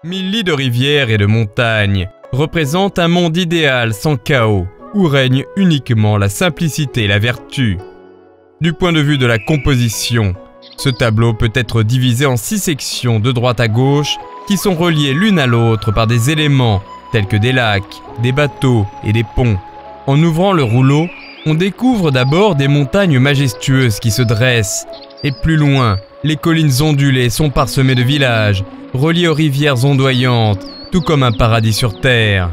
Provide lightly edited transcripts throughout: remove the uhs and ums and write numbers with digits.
1000 lits de rivières et de montagnes représentent un monde idéal sans chaos, où règne uniquement la simplicité et la vertu. Du point de vue de la composition, ce tableau peut être divisé en 6 sections de droite à gauche qui sont reliées l'une à l'autre par des éléments tels que des lacs, des bateaux et des ponts. En ouvrant le rouleau, on découvre d'abord des montagnes majestueuses qui se dressent, et plus loin, les collines ondulées sont parsemées de villages, reliés aux rivières ondoyantes, tout comme un paradis sur terre.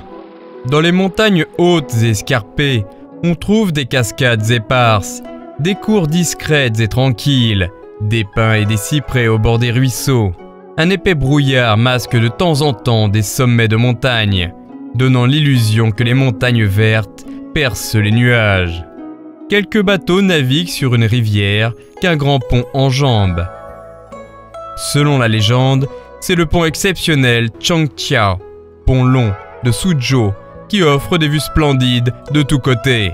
Dans les montagnes hautes et escarpées, on trouve des cascades éparses, des cours discrètes et tranquilles, des pins et des cyprès au bord des ruisseaux. Un épais brouillard masque de temps en temps des sommets de montagnes, donnant l'illusion que les montagnes vertes percent les nuages. Quelques bateaux naviguent sur une rivière qu'un grand pont enjambe. Selon la légende, c'est le pont exceptionnel Changqiao, pont long de Suzhou, qui offre des vues splendides de tous côtés.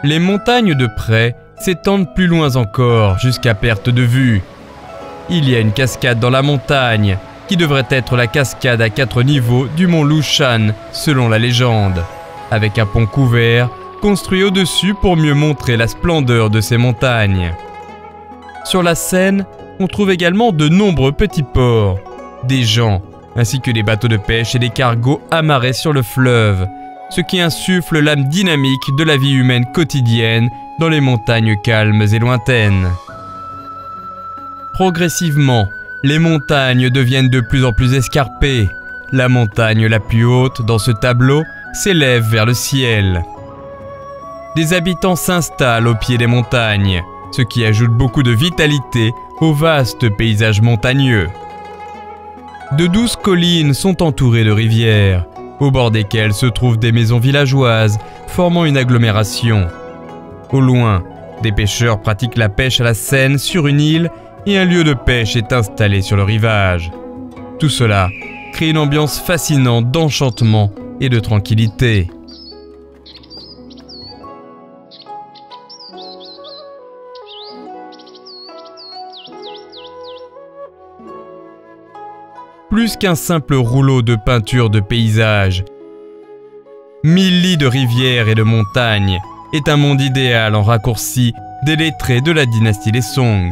Les montagnes de près s'étendent plus loin encore, jusqu'à perte de vue. Il y a une cascade dans la montagne, qui devrait être la cascade à 4 niveaux du mont Lushan, selon la légende, avec un pont couvert construit au-dessus pour mieux montrer la splendeur de ces montagnes. Sur la Seine, on trouve également de nombreux petits ports, des gens, ainsi que des bateaux de pêche et des cargos amarrés sur le fleuve, ce qui insuffle l'âme dynamique de la vie humaine quotidienne dans les montagnes calmes et lointaines. Progressivement, les montagnes deviennent de plus en plus escarpées. La montagne la plus haute dans ce tableau s'élève vers le ciel. Des habitants s'installent au pied des montagnes, ce qui ajoute beaucoup de vitalité au vaste paysage montagneux. De douces collines sont entourées de rivières, au bord desquelles se trouvent des maisons villageoises formant une agglomération. Au loin, des pêcheurs pratiquent la pêche à la Seine sur une île et un lieu de pêche est installé sur le rivage. Tout cela crée une ambiance fascinante d'enchantement et de tranquillité. Plus qu'un simple rouleau de peinture de paysage, 1000 lits de rivières et de montagnes est un monde idéal en raccourci des lettrés de la dynastie des Song.